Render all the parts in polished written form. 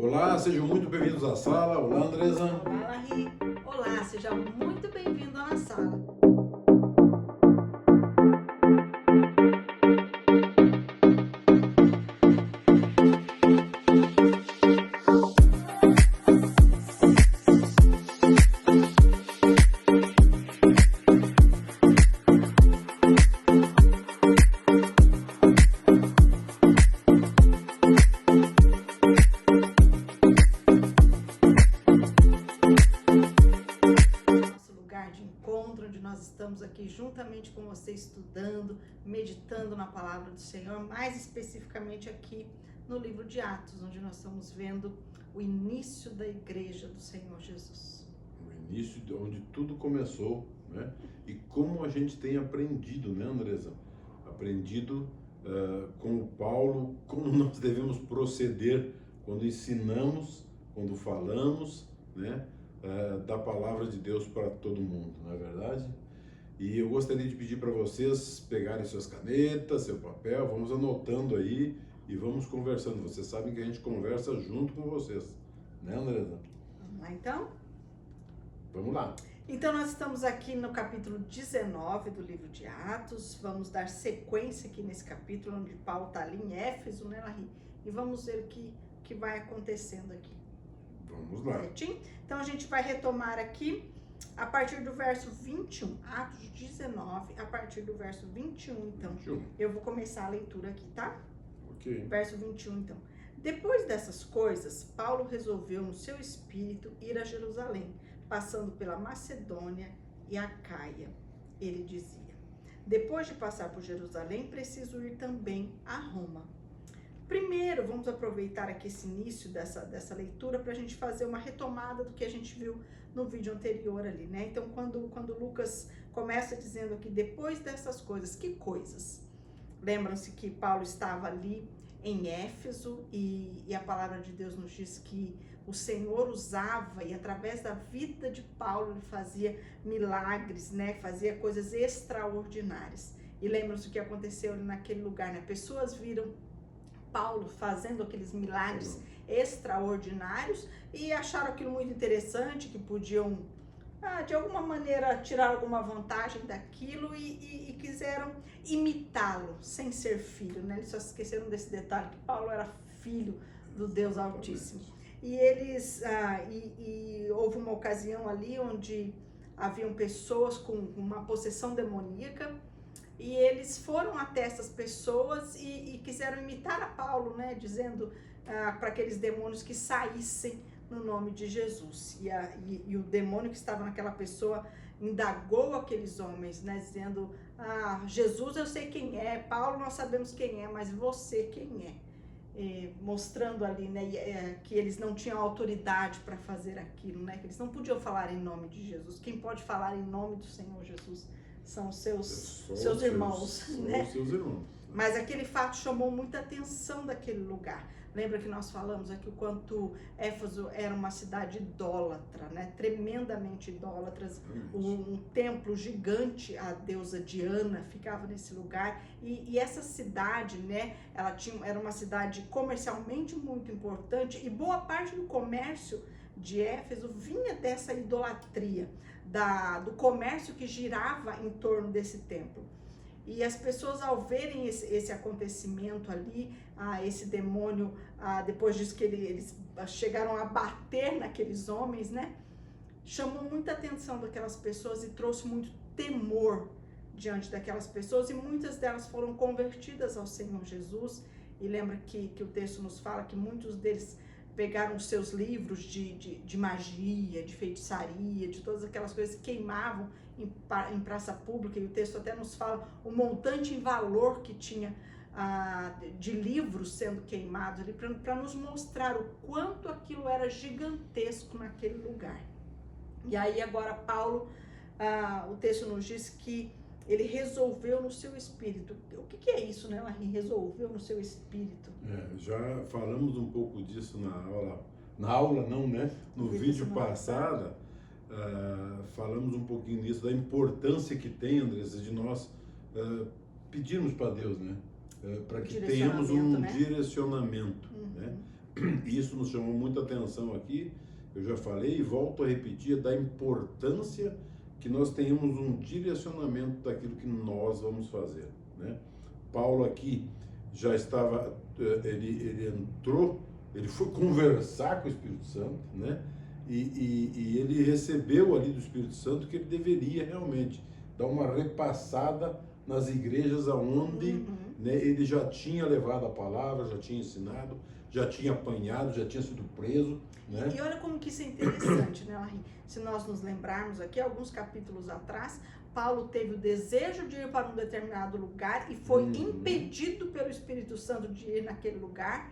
Olá, sejam muito bem-vindos à sala. Olá, Andresa. Olá, Larry. Olá, seja muito bem-vindo à sala. Estamos aqui juntamente com você estudando, meditando na palavra do Senhor, mais especificamente aqui no livro de Atos, onde nós estamos vendo o início da igreja do Senhor Jesus. O início de onde tudo começou, né? E como a gente tem aprendido, né, Andresa? Aprendido com o Paulo, como nós devemos proceder quando ensinamos, quando falamos, né, da palavra de Deus para todo mundo, não é verdade? E eu gostaria de pedir para vocês pegarem suas canetas, seu papel, vamos anotando aí e vamos conversando. Vocês sabem que a gente conversa junto com vocês, né, Andresa? Vamos lá, então? Vamos lá. Então, nós estamos aqui no capítulo 19 do livro de Atos. Vamos dar sequência aqui nesse capítulo, onde Paulo está ali em Éfeso, né, Larry? E vamos ver o que vai acontecendo aqui. Vamos lá. Certinho? Então, a gente vai retomar aqui a partir do verso 21, Atos 19, a partir do verso 21, então. 21. Eu vou começar a leitura aqui, tá? Ok. Verso 21, então. Depois dessas coisas, Paulo resolveu no seu espírito ir a Jerusalém, passando pela Macedônia e Acaia. Ele dizia: depois de passar por Jerusalém, preciso ir também a Roma. Primeiro, vamos aproveitar aqui esse início dessa leitura para a gente fazer uma retomada do que a gente viu no vídeo anterior ali, né? Então, quando Lucas começa dizendo aqui, depois dessas coisas, que coisas? Lembram-se que Paulo estava ali em Éfeso e a palavra de Deus nos diz que o Senhor usava, e através da vida de Paulo ele fazia milagres, né? Fazia coisas extraordinárias. E lembram-se o que aconteceu ali naquele lugar, né? Pessoas viram Paulo fazendo aqueles milagres extraordinários e acharam aquilo muito interessante, que podiam de alguma maneira tirar alguma vantagem daquilo e quiseram imitá-lo sem ser filho, né? Eles só esqueceram desse detalhe, que Paulo era filho do Deus Altíssimo. E eles houve uma ocasião ali onde haviam pessoas com uma possessão demoníaca. E eles foram até essas pessoas e quiseram imitar a Paulo, né? Dizendo para aqueles demônios que saíssem no nome de Jesus. E o demônio que estava naquela pessoa indagou aqueles homens, né? Dizendo, Jesus eu sei quem é, Paulo nós sabemos quem é, mas você quem é? Mostrando ali, né? Que eles não tinham autoridade para fazer aquilo, né? Que eles não podiam falar em nome de Jesus. Quem pode falar em nome do Senhor Jesus são seus irmãos, né? Seus irmãos. Mas aquele fato chamou muita atenção daquele lugar. Lembra que nós falamos aqui o quanto Éfeso era uma cidade idólatra, né? Tremendamente idólatras. Um templo gigante, a deusa Diana ficava nesse lugar. E essa cidade, né? Era uma cidade comercialmente muito importante e boa parte do comércio de Éfeso vinha dessa idolatria, do comércio que girava em torno desse templo. E as pessoas, ao verem esse acontecimento ali, esse demônio, depois disso que eles chegaram a bater naqueles homens, né? Chamou muita atenção daquelas pessoas e trouxe muito temor diante daquelas pessoas, e muitas delas foram convertidas ao Senhor Jesus. E lembra que o texto nos fala que muitos deles pegaram os seus livros de magia, de feitiçaria, de todas aquelas coisas que queimavam em praça pública, e o texto até nos fala o montante em valor que tinha de livros sendo queimados ali, para nos mostrar o quanto aquilo era gigantesco naquele lugar. E aí agora Paulo, o texto nos diz que ele resolveu no seu espírito. O que é isso, né? Ele resolveu no seu espírito. Já falamos um pouco disso na aula não, né? No vídeo passado, falamos um pouquinho disso, da importância que tem, Andressa, de nós pedirmos para Deus, né? Para que tenhamos um direcionamento, né? Isso nos chamou muita atenção aqui, eu já falei e volto a repetir, da importância que nós tenhamos um direcionamento daquilo que nós vamos fazer, né? Paulo aqui já estava, ele entrou, ele foi conversar com o Espírito Santo, né? E ele recebeu ali do Espírito Santo que ele deveria realmente dar uma repassada nas igrejas aonde, né, ele já tinha levado a palavra, já tinha ensinado, já tinha apanhado, já tinha sido preso, né? E olha como que isso é interessante, né, Larry? Se nós nos lembrarmos aqui, alguns capítulos atrás, Paulo teve o desejo de ir para um determinado lugar e foi impedido pelo Espírito Santo de ir naquele lugar,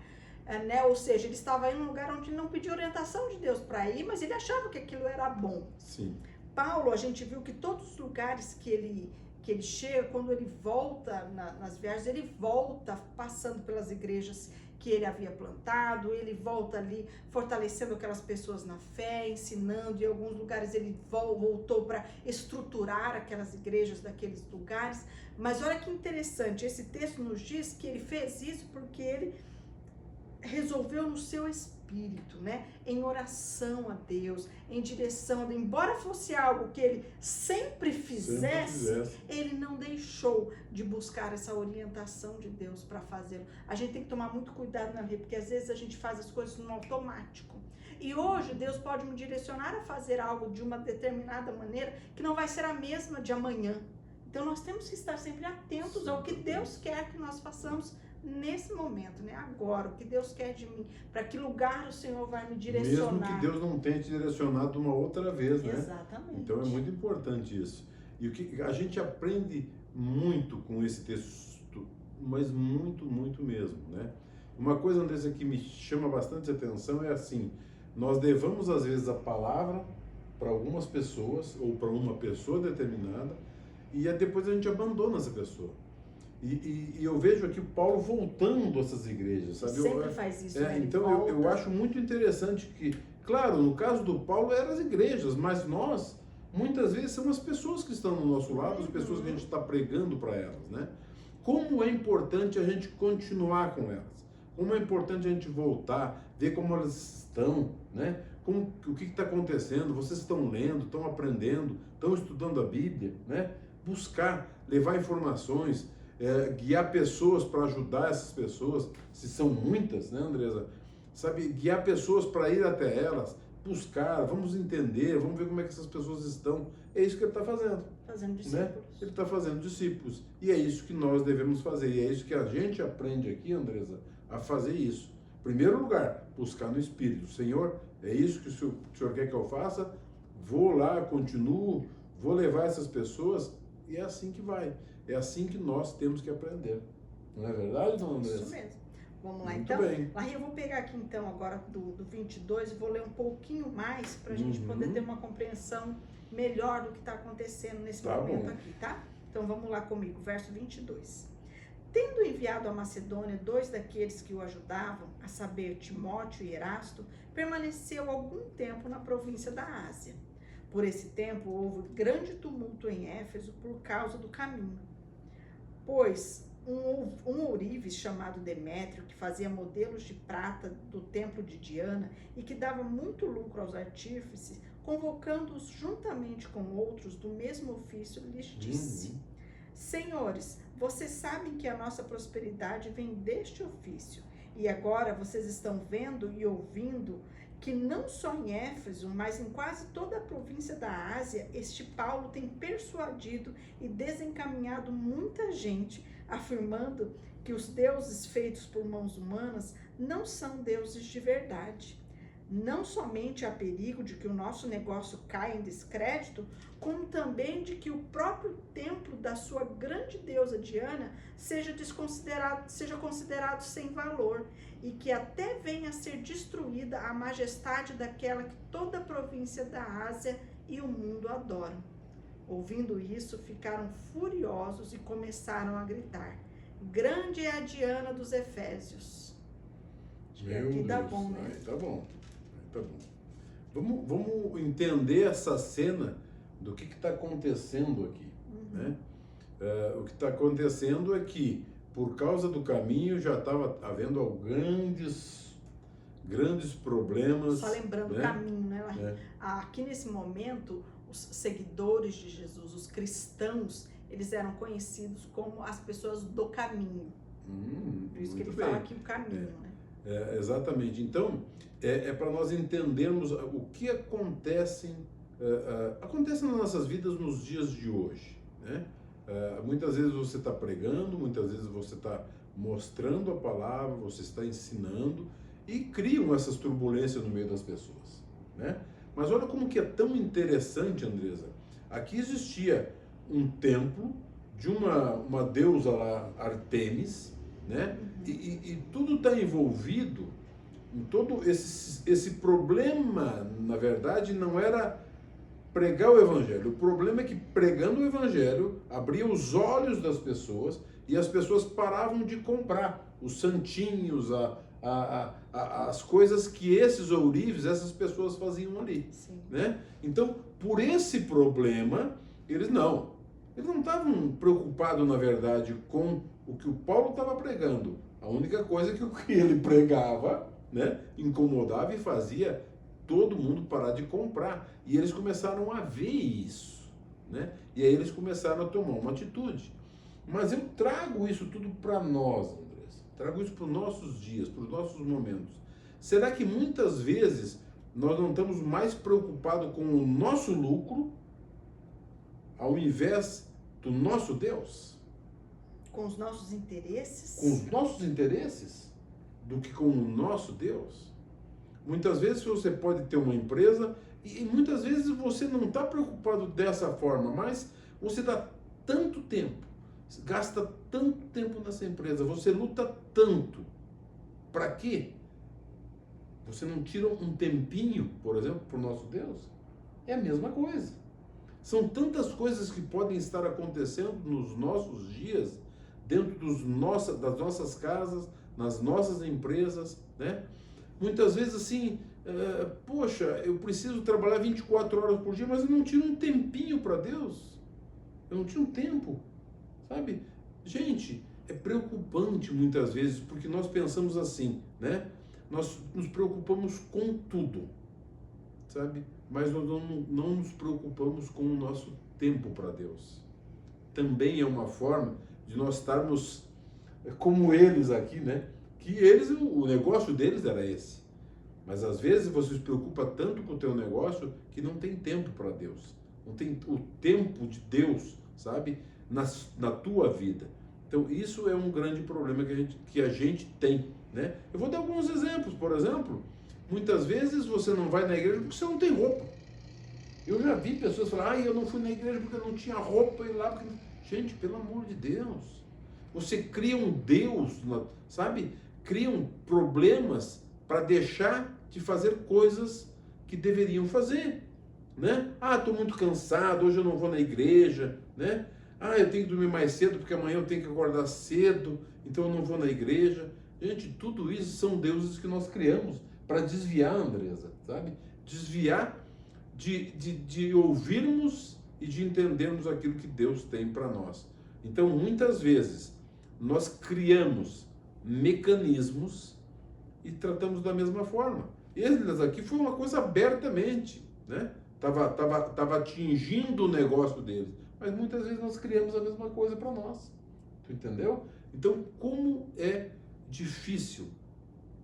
né? Ou seja, ele estava em um lugar onde não pediu orientação de Deus para ir, mas ele achava que aquilo era bom. Sim. Paulo, a gente viu que todos os lugares que ele chega, quando ele volta nas viagens, ele volta passando pelas igrejas que ele havia plantado, ele volta ali fortalecendo aquelas pessoas na fé, ensinando, e em alguns lugares ele voltou para estruturar aquelas igrejas daqueles lugares. Mas olha que interessante, esse texto nos diz que ele fez isso porque ele resolveu no seu espírito, né? Em oração a Deus, em direção, embora fosse algo que ele sempre fizesse, ele não deixou de buscar essa orientação de Deus para fazê-lo. A gente tem que tomar muito cuidado na vida, porque às vezes a gente faz as coisas no automático. E hoje Deus pode me direcionar a fazer algo de uma determinada maneira que não vai ser a mesma de amanhã. Então nós temos que estar sempre atentos ao que Deus quer que nós façamos nesse momento, né? Agora, o que Deus quer de mim, para que lugar o Senhor vai me direcionar. Mesmo que Deus não tenha te direcionado uma outra vez, né? Exatamente. Então é muito importante isso. E o que a gente aprende muito com esse texto, mas muito, muito mesmo, né? Uma coisa, Andressa, que me chama bastante atenção é assim, nós levamos às vezes a palavra para algumas pessoas, ou para uma pessoa determinada, e depois a gente abandona essa pessoa. E eu vejo aqui o Paulo voltando a essas igrejas, sabe? Sempre faz isso, né? Então eu acho muito interessante que, claro, no caso do Paulo eram as igrejas, mas nós, muitas vezes, são as pessoas que estão no nosso lado, as pessoas que a gente está pregando para elas, né? Como é importante a gente continuar com elas, como é importante a gente voltar, ver como elas estão, né? O que está acontecendo, vocês estão lendo, estão aprendendo, estão estudando a Bíblia, né? Buscar, levar informações, guiar pessoas para ajudar essas pessoas, se são muitas, né, Andresa? Sabe, guiar pessoas para ir até elas, buscar, vamos entender, vamos ver como é que essas pessoas estão. É isso que ele está fazendo. Fazendo discípulos. Né? Ele está fazendo discípulos. E é isso que nós devemos fazer. E é isso que a gente aprende aqui, Andresa, a fazer isso. Em primeiro lugar, buscar no Espírito. Senhor, é isso que o Senhor quer que eu faça? Vou lá, continuo, vou levar essas pessoas. E é assim que vai. É assim que nós temos que aprender. Não é verdade, dona Andressa? Isso mesmo. Vamos lá, Muito então. bem. Larry, eu vou pegar aqui, então, agora do 22 e vou ler um pouquinho mais para a gente poder ter uma compreensão melhor do que está acontecendo nesse momento aqui, tá? Então, vamos lá comigo, verso 22. Tendo enviado à Macedônia 2 daqueles que o ajudavam, a saber, Timóteo e Erasto, permaneceu algum tempo na província da Ásia. Por esse tempo, houve grande tumulto em Éfeso por causa do caminho. Pois um ourives chamado Demétrio, que fazia modelos de prata do templo de Diana e que dava muito lucro aos artífices, convocando-os juntamente com outros do mesmo ofício, lhes disse: Senhores, vocês sabem que a nossa prosperidade vem deste ofício, e agora vocês estão vendo e ouvindo que não só em Éfeso, mas em quase toda a província da Ásia, este Paulo tem persuadido e desencaminhado muita gente, afirmando que os deuses feitos por mãos humanas não são deuses de verdade. Não somente há perigo de que o nosso negócio caia em descrédito, como também de que o próprio templo da sua grande deusa Diana seja considerado sem valor, e que até venha a ser destruída a majestade daquela que toda a província da Ásia e o mundo adoram. Ouvindo isso, ficaram furiosos e começaram a gritar: Grande é a Diana dos Efésios. Meu aqui Deus, dá bom, né? aí tá bom. Tá bom. Vamos entender essa cena do que está acontecendo aqui, né? O que está acontecendo é que, por causa do caminho, já estava havendo grandes problemas. Só lembrando o né? caminho, né? Aqui nesse momento, os seguidores de Jesus, os cristãos, eles eram conhecidos como as pessoas do caminho. Por isso que ele fala aqui o caminho, né? Exatamente. Então, para nós entendermos o que acontece nas nossas vidas nos dias de hoje, né? Muitas vezes você está pregando, muitas vezes você está mostrando a palavra, você está ensinando e criam essas turbulências no meio das pessoas, né? Mas olha como que é tão interessante, Andresa. Aqui existia um templo de uma deusa lá, Artemis, né? E tudo está envolvido em todo esse problema. Na verdade, não era pregar o evangelho. O problema é que pregando o evangelho abria os olhos das pessoas e as pessoas paravam de comprar os santinhos, as coisas que esses ourives, essas pessoas faziam ali, né? Então, por esse problema, eles não estavam preocupados, na verdade, com o que o Paulo estava pregando. A única coisa é que o que ele pregava, né, incomodava e fazia todo mundo parar de comprar. E eles começaram a ver isso, né? E aí eles começaram a tomar uma atitude. Mas eu trago isso tudo para nós, Andrés. Trago isso para os nossos dias, para os nossos momentos. Será que muitas vezes nós não estamos mais preocupados com o nosso lucro ao invés do nosso Deus? Com os nossos interesses? Com os nossos interesses do que com o nosso Deus? Muitas vezes você pode ter uma empresa e muitas vezes você não está preocupado dessa forma, mas você dá tanto tempo, gasta tanto tempo nessa empresa, você luta tanto. Para quê? Você não tira um tempinho, por exemplo, para o nosso Deus? É a mesma coisa. São tantas coisas que podem estar acontecendo nos nossos dias, dentro das nossas casas, nas nossas empresas, né? Muitas vezes assim, poxa, eu preciso trabalhar 24 horas por dia, mas eu não tiro um tempinho para Deus. Eu não tiro um tempo, sabe? Gente, é preocupante muitas vezes, porque nós pensamos assim, né? Nós nos preocupamos com tudo, sabe? Mas nós não nos preocupamos com o nosso tempo para Deus. Também é uma forma de nós estarmos como eles aqui, né? Que eles, o negócio deles era esse. Mas às vezes você se preocupa tanto com o teu negócio que não tem tempo para Deus. Não tem o tempo de Deus, sabe? Na tua vida. Então isso é um grande problema que a gente tem, né? Eu vou dar alguns exemplos. Por exemplo, muitas vezes você não vai na igreja porque você não tem roupa. Eu já vi pessoas falarem, eu não fui na igreja porque eu não tinha roupa e lá porque... Gente, pelo amor de Deus. Você cria um Deus, sabe? Criam problemas para deixar de fazer coisas que deveriam fazer, né? Estou muito cansado, hoje eu não vou na igreja, né? Eu tenho que dormir mais cedo porque amanhã eu tenho que acordar cedo, então eu não vou na igreja. Gente, tudo isso são deuses que nós criamos para desviar, Andresa, sabe? Desviar de ouvirmos e de entendermos aquilo que Deus tem para nós. Então, muitas vezes, nós criamos mecanismos e tratamos da mesma forma. Eles aqui foi uma coisa abertamente, né? Tava atingindo o negócio deles. Mas muitas vezes nós criamos a mesma coisa para nós. Tu entendeu? Então, como é difícil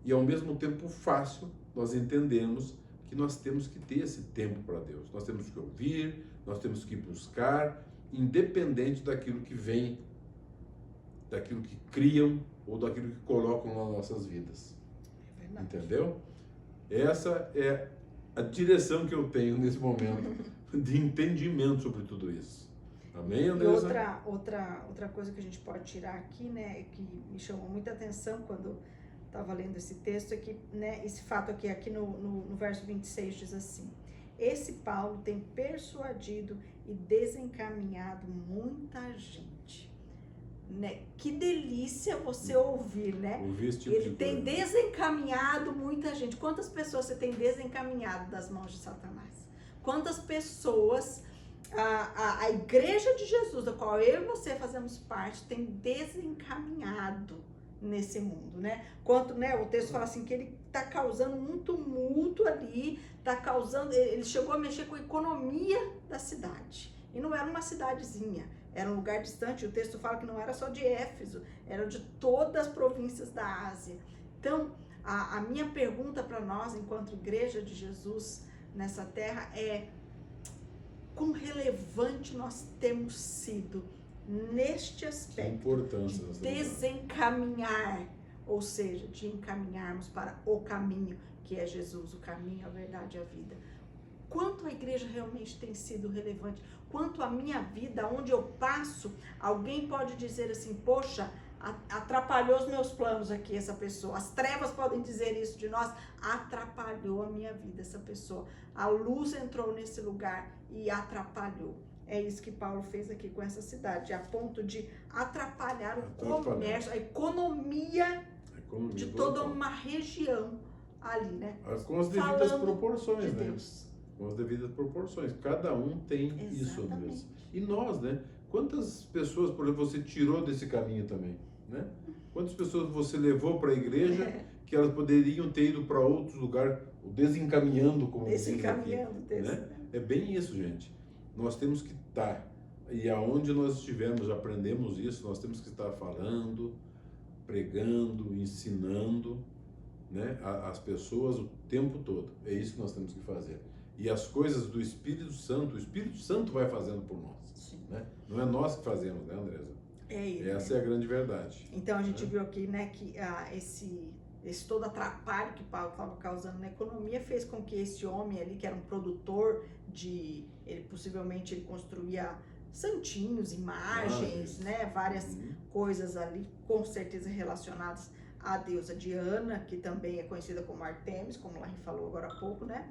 e ao mesmo tempo fácil nós entendemos que nós temos que ter esse tempo para Deus. Nós temos que ouvir, nós temos que buscar, independente daquilo que vem, daquilo que criam ou daquilo que colocam nas nossas vidas. É verdade. Entendeu? Essa é a direção que eu tenho nesse momento de entendimento sobre tudo isso. Amém, Andressa? E outra coisa que a gente pode tirar aqui, né, que me chamou muita atenção quando estava lendo esse texto, é que, né, esse fato aqui no verso 26 diz assim: esse Paulo tem persuadido e desencaminhado muita gente. Né? Que delícia você ouvir, né? Ouvir esse tipo Ele de tem coisa. desencaminhado muita gente. Quantas pessoas você tem desencaminhado das mãos de Satanás? Quantas pessoas a igreja de Jesus, da qual eu e você fazemos parte, tem desencaminhado nesse mundo, né? Quanto, né, o texto fala assim que ele está causando um tumulto ali, ele chegou a mexer com a economia da cidade. E não era uma cidadezinha, era um lugar distante. O texto fala que não era só de Éfeso, era de todas as províncias da Ásia. Então, a minha pergunta para nós, enquanto Igreja de Jesus nessa terra, é: quão relevante nós temos sido neste aspecto de desencaminhar, ou seja, de encaminharmos para o caminho, que é Jesus, o caminho, a verdade e a vida. Quanto a igreja realmente tem sido relevante, quanto a minha vida, onde eu passo, alguém pode dizer assim: poxa, atrapalhou os meus planos aqui essa pessoa. As trevas podem dizer isso de nós: atrapalhou a minha vida essa pessoa. A luz entrou nesse lugar e atrapalhou. É isso que Paulo fez aqui com essa cidade, a ponto de atrapalhar o comércio, a economia de toda uma região ali, né? Com as devidas proporções, de né? Deus. Com as devidas proporções. Cada um tem isso mesmo. E nós, né? Quantas pessoas, por exemplo, você tirou desse caminho também, né? Quantas pessoas você levou para a igreja que elas poderiam ter ido para outros lugares, desencaminhando, como desencaminhando, diz aqui, né? É bem isso, gente. Nós temos que estar, e aonde nós estivermos, aprendemos isso, nós temos que estar falando, pregando, ensinando, né, as pessoas o tempo todo. É isso que nós temos que fazer. E as coisas do Espírito Santo, o Espírito Santo vai fazendo por nós, né? Não é nós que fazemos, né, Andresa? É ele. Essa é a grande verdade. Então a gente viu aqui, né, que esse todo atrapalho que Paulo estava causando na economia fez com que esse homem ali, que era um produtor possivelmente ele construía santinhos, imagens, né, várias coisas ali, com certeza relacionadas à deusa Diana, que também é conhecida como Artemis, como o Larry falou agora há pouco, né?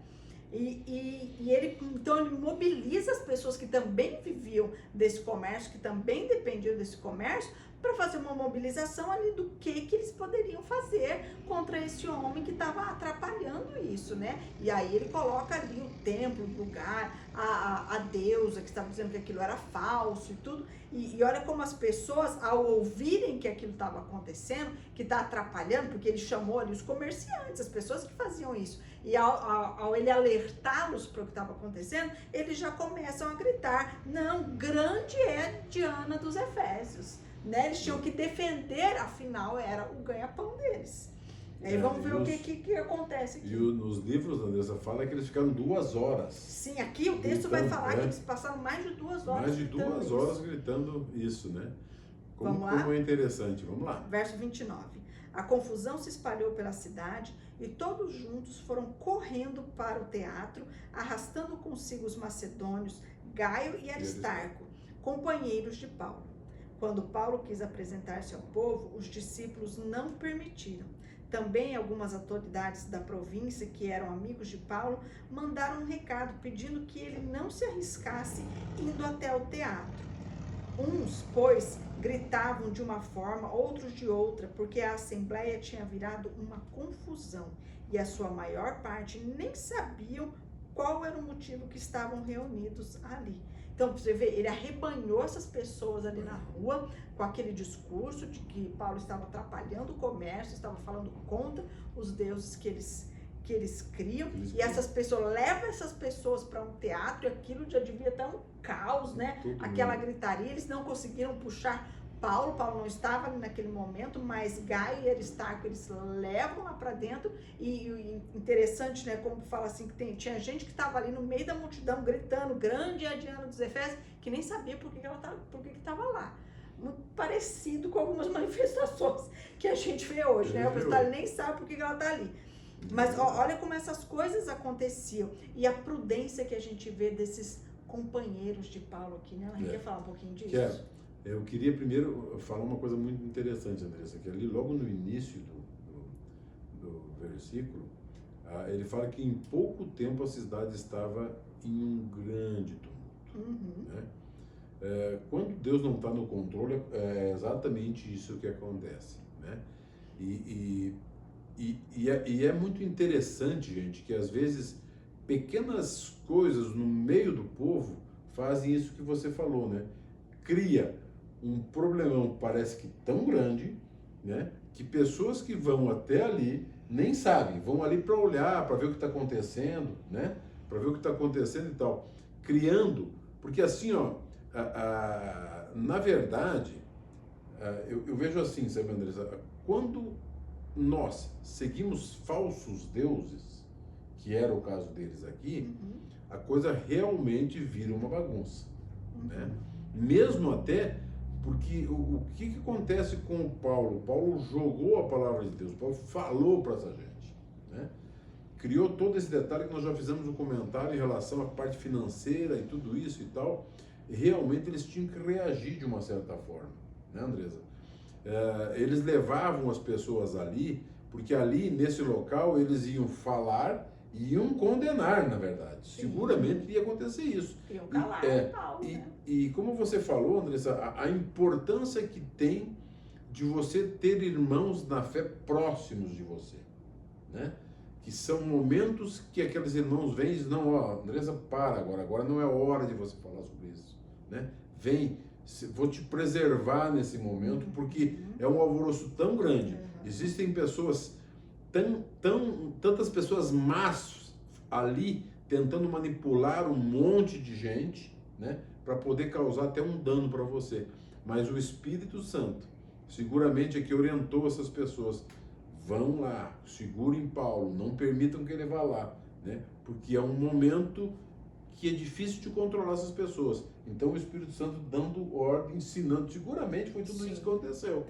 Então ele mobiliza as pessoas que também viviam desse comércio, que também dependiam desse comércio, para fazer uma mobilização ali do que eles poderiam fazer contra esse homem que estava atrapalhando isso, né? E aí ele coloca ali o templo, o lugar, a deusa, que estava dizendo que aquilo era falso e tudo. E olha como as pessoas, ao ouvirem que aquilo estava acontecendo, que está atrapalhando, porque ele chamou ali os comerciantes, as pessoas que faziam isso, e ao ele alertá-los para o que estava acontecendo, eles já começam a gritar: não, grande é Diana dos Efésios. Né? Eles tinham que defender, afinal era o ganha-pão deles. Aí vamos ver o que acontece aqui. E nos livros, Andressa, fala que eles ficaram 2 horas. Sim, aqui o texto vai falar que eles passaram mais de 2 horas. Mais de 2 horas gritando isso, né? Vamos lá? Como é interessante. Vamos lá. Verso 29. A confusão se espalhou pela cidade e todos juntos foram correndo para o teatro, arrastando consigo os macedônios, Gaio e Aristarco, companheiros de Paulo. Quando Paulo quis apresentar-se ao povo, os discípulos não permitiram. Também algumas autoridades da província, que eram amigos de Paulo, mandaram um recado pedindo que ele não se arriscasse indo até o teatro. Uns, pois, gritavam de uma forma, outros de outra, porque a assembleia tinha virado uma confusão e a sua maior parte nem sabiam qual era o motivo que estavam reunidos ali. Então, você vê, ele arrebanhou essas pessoas ali na rua com aquele discurso de que Paulo estava atrapalhando o comércio, estava falando contra os deuses que eles criam. E essas pessoas, levam essas pessoas para um teatro e aquilo já devia estar um caos, né? Aquela gritaria, eles não conseguiram puxar Paulo não estava ali naquele momento, mas Gaio e Aristarco, eles levam lá para dentro. E interessante, né, como fala assim, que tinha gente que estava ali no meio da multidão gritando: grande é a Diana dos Efésios, que nem sabia por que estava lá. Muito parecido com algumas manifestações que a gente vê hoje, né? O pessoal nem sabe por que ela está ali. Mas olha como essas coisas aconteciam e a prudência que a gente vê desses companheiros de Paulo aqui, né? Ela queria falar um pouquinho disso? Quero. Eu queria primeiro falar uma coisa muito interessante, Andressa, que ali logo no início do versículo, ele fala que em pouco tempo a cidade estava em um grande tumulto. Né? Quando Deus não está no controle, é exatamente isso que acontece. Né? E é muito interessante, gente, que às vezes pequenas coisas no meio do povo fazem isso que você falou, né? Cria um problemão, parece que tão grande, né? Que pessoas que vão até ali nem sabem, vão ali para olhar, para ver o que está acontecendo, né? Para ver o que está acontecendo e tal, criando, porque assim, ó, na verdade, eu vejo assim, sabe, Andressa, quando nós seguimos falsos deuses, que era o caso deles aqui, a coisa realmente vira uma bagunça, né? Mesmo até porque o que acontece com o Paulo? Paulo jogou a palavra de Deus, Paulo falou para essa gente, né? Criou todo esse detalhe que nós já fizemos um comentário em relação à parte financeira e tudo isso e tal. E realmente eles tinham que reagir de uma certa forma, né, Andresa? Eles levavam as pessoas ali, porque ali, nesse local, eles iam falar e iam condenar, na verdade. Sim. Seguramente ia acontecer isso. Iam calar Paulo, né? E como você falou, Andressa, a importância que tem de você ter irmãos na fé próximos de você, né? Que são momentos que aqueles irmãos vêm e dizem, não, ó, Andressa, para agora não é hora de você falar sobre isso, né? Vem, vou te preservar nesse momento, porque é um alvoroço tão grande. Existem pessoas, tantas pessoas más ali, tentando manipular um monte de gente, né? Para poder causar até um dano para você. Mas o Espírito Santo, seguramente é que orientou essas pessoas. Vão lá, segurem Paulo, não permitam que ele vá lá, né? Porque é um momento que é difícil de controlar essas pessoas. Então o Espírito Santo dando ordem, ensinando, seguramente foi tudo isso que aconteceu.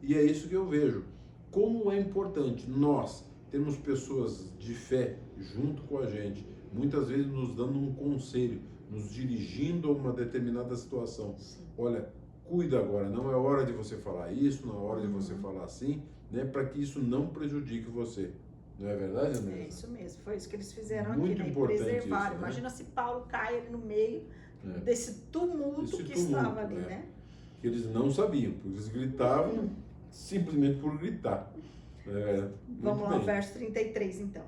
E é isso que eu vejo. Como é importante nós termos pessoas de fé junto com a gente, muitas vezes nos dando um conselho, nos dirigindo a uma determinada situação. Olha, cuida agora, não é hora de você falar isso, não é hora de você falar assim, né, para que isso não prejudique você. Não é verdade, André? É isso mesmo, foi isso que eles fizeram Muito aqui, né? importante Preservaram. isso, né? Imagina se Paulo cai ali no meio desse tumulto que estava ali, né? Que eles não sabiam, porque eles gritavam simplesmente por gritar. Vamos lá, verso 33 então.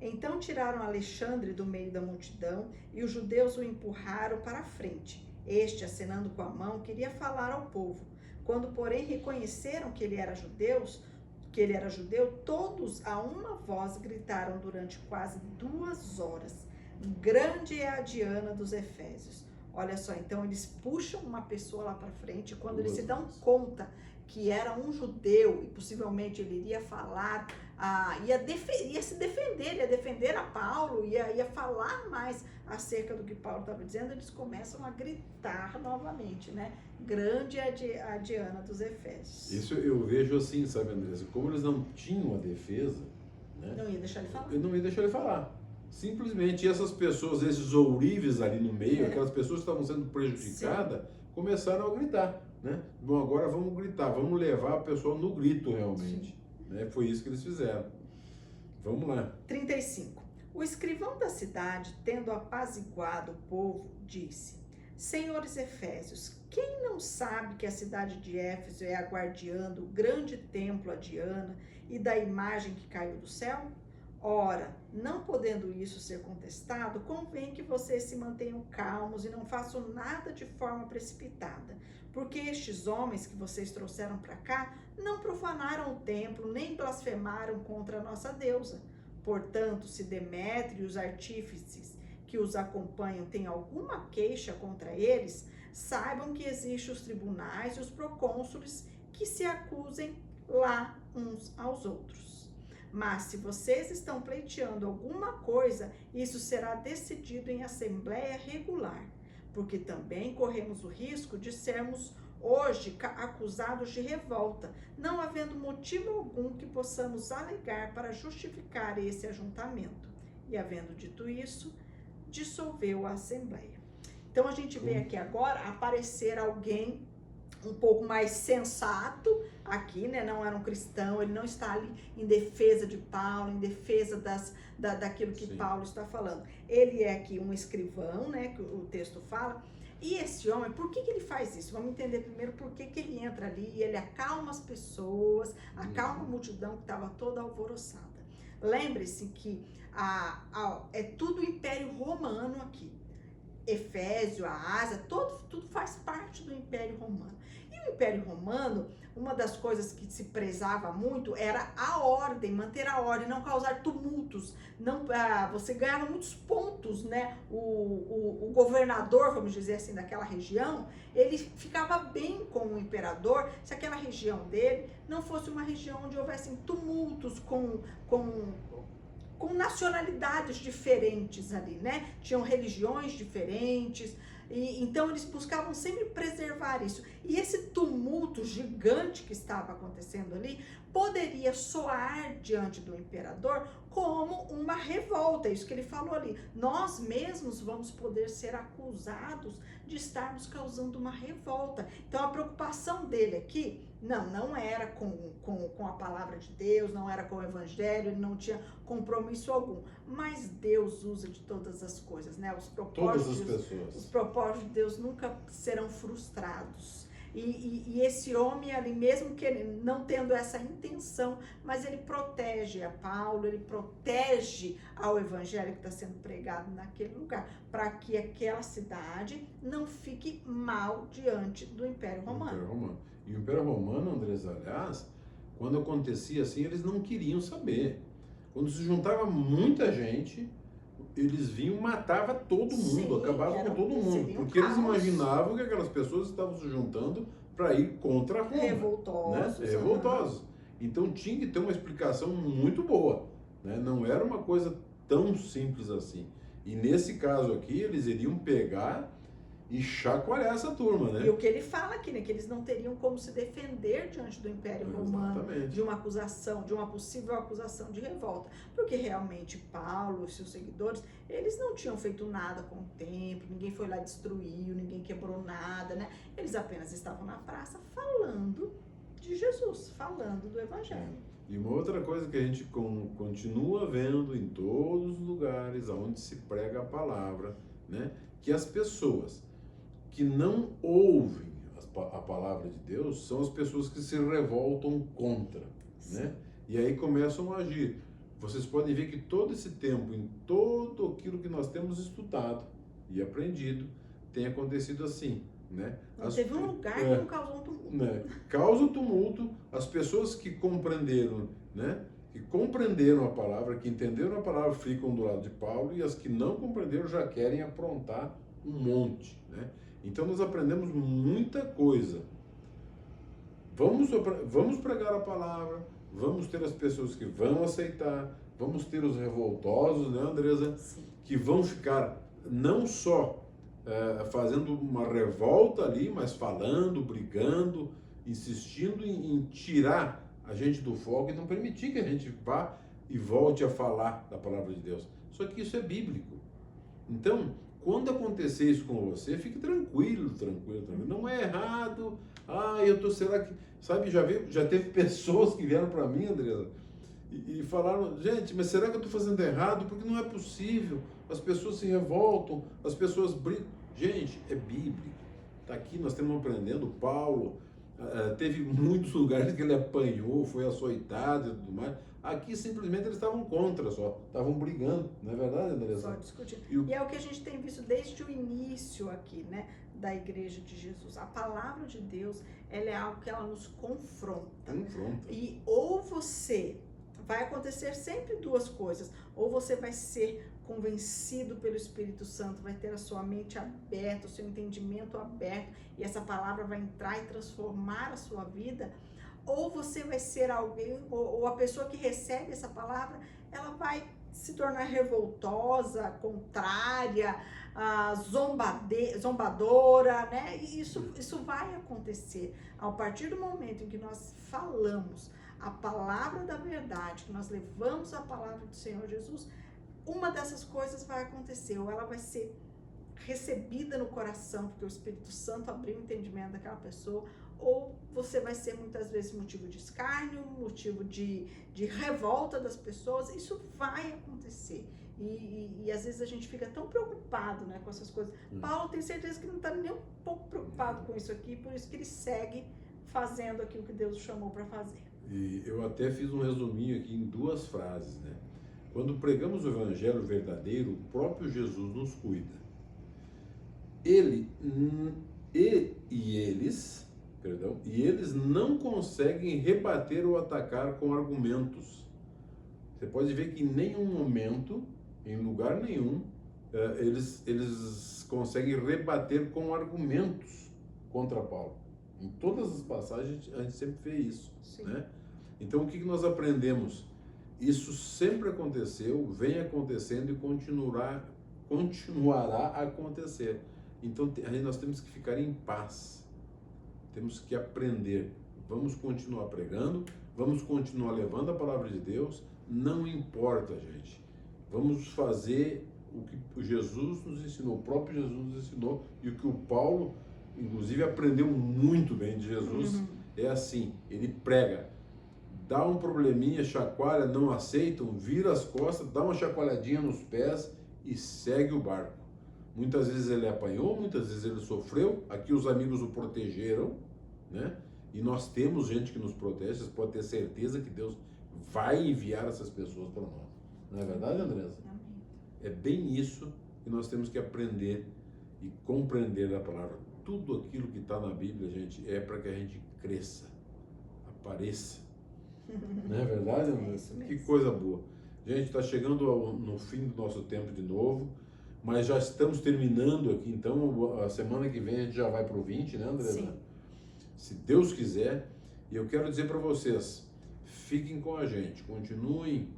Então tiraram Alexandre do meio da multidão e os judeus o empurraram para a frente. Este, acenando com a mão, queria falar ao povo. Quando, porém, reconheceram que ele era judeu, todos a uma voz gritaram durante quase 2 horas. Grande é a Diana dos Efésios. Olha só, então eles puxam uma pessoa lá para frente, quando eles se dão conta que era um judeu e possivelmente ele iria falar, ia se defender, ia defender a Paulo, ia falar mais acerca do que Paulo estava dizendo, eles começam a gritar novamente, né? Grande é a Diana dos Efésios. Isso eu vejo assim, sabe, Andressa? Como eles não tinham a defesa, né? Não ia deixar ele falar. Eu não ia deixar ele falar. Simplesmente essas pessoas, esses ourives ali no meio, aquelas pessoas que estavam sendo prejudicadas, começaram a gritar, né? Bom, agora vamos gritar, vamos levar a pessoa no grito realmente, né? Foi isso que eles fizeram. Vamos lá. 35. O escrivão da cidade, tendo apaziguado o povo, disse: Senhores Efésios, quem não sabe que a cidade de Éfeso é a guardiã do grande templo a Diana e da imagem que caiu do céu? Ora, não podendo isso ser contestado, convém que vocês se mantenham calmos e não façam nada de forma precipitada, porque estes homens que vocês trouxeram para cá não profanaram o templo, nem blasfemaram contra a nossa deusa. Portanto, se Demétrio e os artífices que os acompanham têm alguma queixa contra eles, saibam que existem os tribunais e os procônsules que se acusem lá uns aos outros. Mas se vocês estão pleiteando alguma coisa, isso será decidido em assembleia regular, porque também corremos o risco de sermos hoje acusados de revolta, não havendo motivo algum que possamos alegar para justificar esse ajuntamento. E havendo dito isso, dissolveu a assembleia. Então a gente vê aqui agora aparecer alguém um pouco mais sensato aqui, né? Não era um cristão, ele não está ali em defesa de Paulo, em defesa daquilo que Paulo está falando. Ele é aqui um escrivão, né? Que o texto fala. E esse homem, por que ele faz isso? Vamos entender primeiro por que ele entra ali e ele acalma as pessoas, acalma a multidão que estava toda alvoroçada. Lembre-se que é tudo o Império Romano aqui. Efésio, a Ásia, tudo faz parte do Império Romano. E o Império Romano, uma das coisas que se prezava muito era a ordem, manter a ordem, não causar tumultos. Não, você ganhava muitos pontos, né? O governador, vamos dizer assim, daquela região, ele ficava bem com o imperador se aquela região dele não fosse uma região onde houvessem tumultos com nacionalidades diferentes ali, né? Tinham religiões diferentes, e então eles buscavam sempre preservar isso. E esse tumulto gigante que estava acontecendo ali poderia soar diante do imperador como uma revolta, isso que ele falou ali. Nós mesmos vamos poder ser acusados de estarmos causando uma revolta. Então a preocupação dele aqui não era com a palavra de Deus, não era com o evangelho, ele não tinha compromisso algum. Mas Deus usa de todas as coisas, né? Todas as pessoas. Os propósitos de Deus nunca serão frustrados. E esse homem ali, mesmo que ele não tendo essa intenção, mas ele protege a Paulo, ele protege ao evangelho que está sendo pregado naquele lugar, para que aquela cidade não fique mal diante do Império Romano. E o Império Romano, Andresa, aliás, quando acontecia assim, eles não queriam saber. Quando se juntava muita gente, eles vinham, matava todo mundo, acabavam com todo mundo, porque eles imaginavam que aquelas pessoas estavam se juntando para ir contra Roma. Revoltosos. Né? Revoltosos. Então tinha que ter uma explicação muito boa, né? Não era uma coisa tão simples assim. E nesse caso aqui, eles iriam pegar e chacoalhar essa turma, né? E o que ele fala aqui, né? Que eles não teriam como se defender diante do Império Romano. Exatamente. De uma acusação, de uma possível acusação de revolta. Porque realmente Paulo e seus seguidores, eles não tinham feito nada com o templo, ninguém foi lá destruiu, ninguém quebrou nada, né? Eles apenas estavam na praça falando de Jesus, falando do Evangelho. E uma outra coisa que a gente continua vendo em todos os lugares onde se prega a palavra, né? Que as pessoas que não ouvem a palavra de Deus são as pessoas que se revoltam contra, né? E aí começam a agir. Vocês podem ver que todo esse tempo, em todo aquilo que nós temos estudado e aprendido, tem acontecido assim, né? Não teve um lugar que não causou um tumulto. Né? Causa tumulto, as pessoas que compreenderam, né? Que compreenderam a palavra, que entenderam a palavra, ficam do lado de Paulo, e as que não compreenderam já querem aprontar um monte, né? Então nós aprendemos muita coisa. Vamos pregar a palavra, vamos ter as pessoas que vão aceitar, vamos ter os revoltosos, né, Andresa? Sim. Que vão ficar não só fazendo uma revolta ali, mas falando, brigando, insistindo em tirar a gente do fogo e não permitir que a gente vá e volte a falar da palavra de Deus. Só que isso é bíblico. Então, quando acontecer isso com você, fique tranquilo. Não é errado. Será que... Sabe, já teve pessoas que vieram para mim, Andresa, e falaram, gente, mas será que eu estou fazendo errado? Porque não é possível. As pessoas se revoltam, as pessoas brigam. Gente, é bíblico. Está aqui, nós estamos aprendendo. Paulo, teve muitos lugares que ele apanhou, foi açoitado e tudo mais. Aqui simplesmente eles estavam contra só, estavam brigando, não é verdade, Andressa? Só discutindo. E é o que a gente tem visto desde o início aqui, né, da Igreja de Jesus. A palavra de Deus, ela é algo que ela nos confronta. E ou você, vai acontecer sempre duas coisas, ou você vai ser convencido pelo Espírito Santo, vai ter a sua mente aberta, o seu entendimento aberto, e essa palavra vai entrar e transformar a sua vida, ou você vai ser alguém, ou a pessoa que recebe essa palavra, ela vai se tornar revoltosa, contrária, zombadora, né? E isso vai acontecer. A partir do momento em que nós falamos a palavra da verdade, que nós levamos a palavra do Senhor Jesus, uma dessas coisas vai acontecer, ou ela vai ser recebida no coração, porque o Espírito Santo abriu o entendimento daquela pessoa, ou você vai ser muitas vezes motivo de escárnio, motivo de revolta das pessoas. Isso vai acontecer. E às vezes a gente fica tão preocupado, né, com essas coisas. Paulo tem certeza que não está nem um pouco preocupado com isso aqui, por isso que ele segue fazendo aquilo que Deus o chamou para fazer. E eu até fiz um resuminho aqui em 2 frases, né? Quando pregamos o evangelho verdadeiro, o próprio Jesus nos cuida. Ele e eles perdão, e eles não conseguem rebater ou atacar com argumentos. Você pode ver que em nenhum momento, em lugar nenhum, eles conseguem rebater com argumentos contra Paulo. Em todas as passagens a gente sempre vê isso, né? Então o que nós aprendemos? Isso sempre aconteceu, vem acontecendo e continuará a acontecer. Então nós temos que ficar em paz, temos que aprender. Vamos continuar pregando, vamos continuar levando a palavra de Deus, não importa, gente. Vamos fazer o que Jesus nos ensinou, o próprio Jesus nos ensinou, e o que o Paulo, inclusive, aprendeu muito bem de Jesus, é assim, ele prega, dá um probleminha, chacoalha, não aceitam, vira as costas, dá uma chacoalhadinha nos pés e segue o barco. Muitas vezes ele apanhou, muitas vezes ele sofreu, aqui os amigos o protegeram, né? E nós temos gente que nos protege, vocês podem ter certeza que Deus vai enviar essas pessoas para nós. Não é verdade, Andressa? É bem isso que nós temos que aprender e compreender da palavra. Tudo aquilo que está na Bíblia, gente, é para que a gente cresça, apareça. Não é verdade, Andressa? Que coisa boa. Gente, está chegando no fim do nosso tempo de novo, mas já estamos terminando aqui, então a semana que vem a gente já vai para o 20, né, Andressa? Sim. Se Deus quiser. E eu quero dizer para vocês, fiquem com a gente, continuem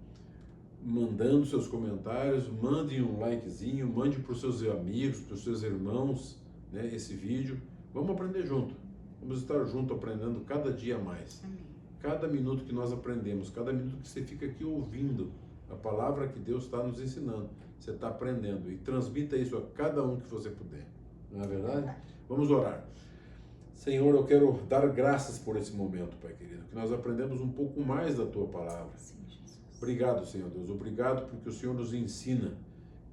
mandando seus comentários, mandem um likezinho, mande para os seus amigos, para os seus irmãos, né, esse vídeo. Vamos aprender junto, vamos estar junto aprendendo cada dia mais. Amém. Cada minuto que nós aprendemos, cada minuto que você fica aqui ouvindo a palavra que Deus está nos ensinando, você está aprendendo, e transmita isso a cada um que você puder, não é verdade? Vamos orar. Senhor, eu quero dar graças por esse momento, Pai querido, que nós aprendemos um pouco mais da Tua palavra. Sim, Jesus. Obrigado, Senhor Deus, obrigado porque o Senhor nos ensina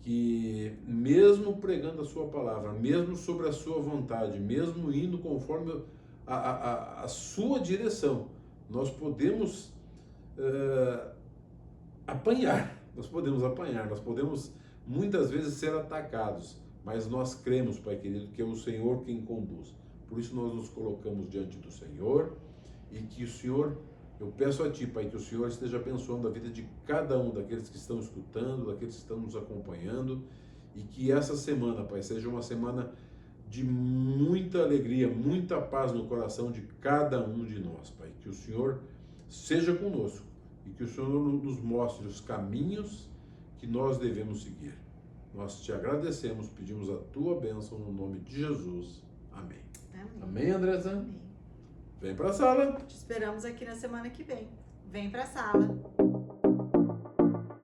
que mesmo pregando a Sua palavra, mesmo sobre a Sua vontade, mesmo indo conforme a Sua direção, nós podemos apanhar, nós podemos muitas vezes ser atacados, mas nós cremos, Pai querido, que é o Senhor quem conduz. Por isso nós nos colocamos diante do Senhor e que o Senhor, eu peço a Ti, Pai, que o Senhor esteja abençoando a vida de cada um daqueles que estão escutando, daqueles que estão nos acompanhando, e que essa semana, Pai, seja uma semana de muita alegria, muita paz no coração de cada um de nós, Pai. Que o Senhor seja conosco e que o Senhor nos mostre os caminhos que nós devemos seguir. Nós te agradecemos, pedimos a Tua bênção no nome de Jesus. Amém. Amém, Andressa? Amém. Vem para a sala. Te esperamos aqui na semana que vem. Vem para a sala.